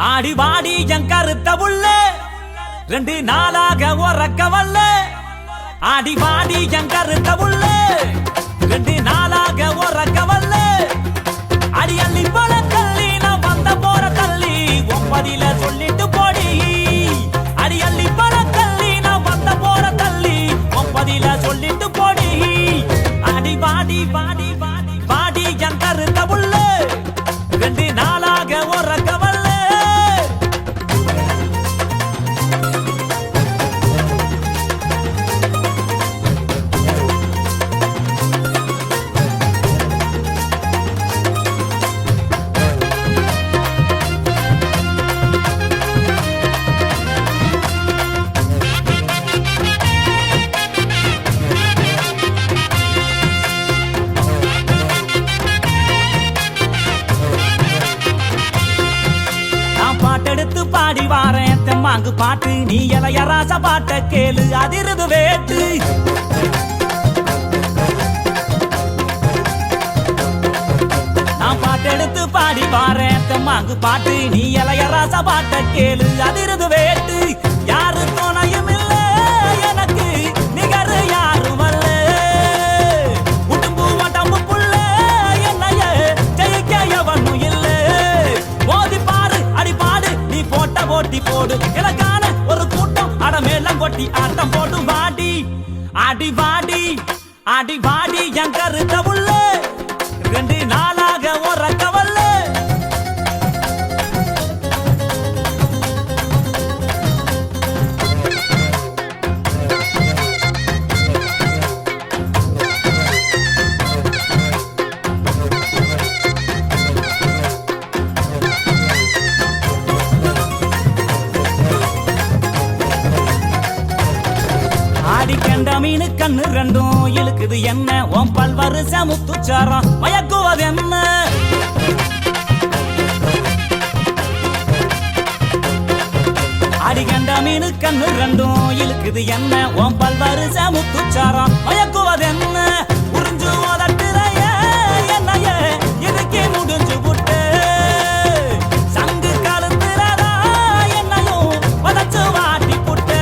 ஆடி வாடி என் கருத்த புள்ள 2 நாளாக உறக்க வல்ல ஆடி வாடி என் கருத்த புள்ள 2 நாளாக உறக்க வல்ல அடி அள்ளி போல தள்ளி நான் வந்த போற தள்ளி ஒன்பதில சொல்லிட்டு போடி அடி அள்ளி போல தள்ளி நான் வந்த போற தள்ளி ஒன்பதில சொல்லிட்டு போடி ஆடி வாடி வாடி வாடி வாடி என் கருத்த புள்ள 2 நாளாக உறக்க வல்ல எடுத்து பாடி வாரேன் தெம்மாங்கு பாட்டு நீ இளையராச பாட்ட கேளு அதிருது வேட்டு நான் பாட்டெடுத்து பாடி வாரேன் தெம்மாங்கு பாட்டு நீ இளையராச பாட்ட கேளு அதிருது வேட்டு யாரு துணையும் இல்ல எனக்கு நிகர் யாரும் அல்ல உடும்பு வடம்பு புள்ள என்னைய ஜெயிக்க எவனும் இல்ல மோதி பாரு அடி பாடு நீ போட்ட போட்டி போடு எனக்கான ஒரு கூட்டம் அடமேலம் கொட்டி ஆட்டம் போடு வாடி அடி வாடி அடி வாடி என் கருத்த புள்ள 2 நாளாக உறக்க வல்ல அடிக்கண்ட மீனு கண்ணு 2ம் இழுக்குது என்ன உன் பல்வருச முத்துச்சாரம் மயக்குவது என்ன அடிக்கண்ட மீனு கண்ணு 2ம் இழுக்குது என்ன உன் பல்வருச முத்துச்சாரம் மயக்குவது என்ன புரிஞ்சு ஓதட்டுறைய என்னைய இதுக்கே முடிஞ்சு புட்டு சங்கு கழுத்துறதா என்னையும் வதச்சு வாட்டி புட்டு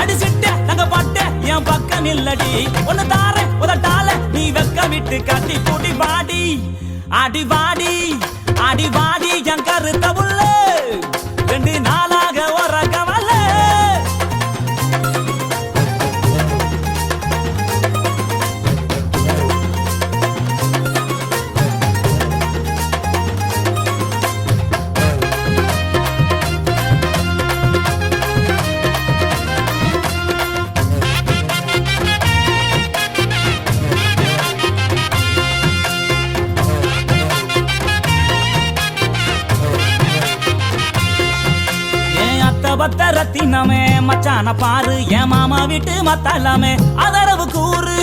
அடிச்சிட்ட தங்க பட்ட என் பக்கம் இல்லடி ஒன்னு தார உதட்டால நீ வெக்க விட்டு கட்டி கூட்டி வாடி அடி வாடி அடி வாடி என் கருத்த புள்ள 2 நாளாக உறக்க வல்ல ரத்தினமே மச்சான பாரு என் மாமா வீட்டு மத்தாலமே அதரவு கூறு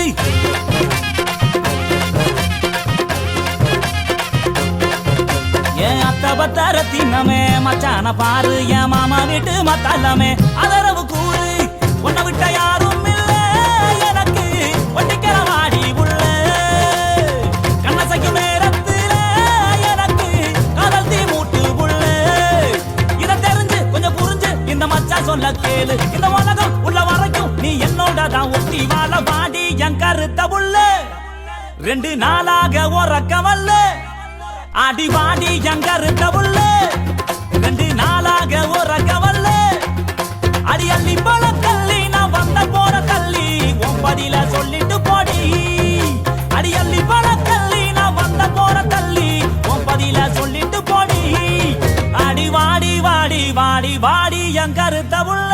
என் அத்த பத்த ரத்தினமே மச்சான பாரு என் மாமா வீட்டு மத்தாலமே அதரவு கூறு உன்னை விட்ட யாரும் இல்ல எனக்கு ஒட்டிக்கிற வாடி உள்ள கண்ணசைக்கும் நேரத்துல எனக்கு காதல் தீ மூட்டு உள்ள இதை தெரிஞ்சு கொஞ்சம் புரிஞ்சு இந்த மச்சா சொல்ல கேளு இந்த உலகம் உள்ள வரைக்கும் நீ என்னோட தான் ஒட்டி வாழ வாடி என் கருத்த புள்ள 2 நாளாக உறக்க வல்ல அடி வாடி என் கருத்த புள்ள 2 நாளாக உறக்க வல்ல அடி அள்ளி போல தள்ளி நான் வந்த போற தள்ளி ஒன்பதில சொல்லிட்டு போடி அடி அள்ளி போல தள்ளி நான் வந்த போற தள்ளி ஒன்பதில சொல்லிட்டு போடி அடி வாடி வாடி வாடி வாடி என் கருத்த புள்ள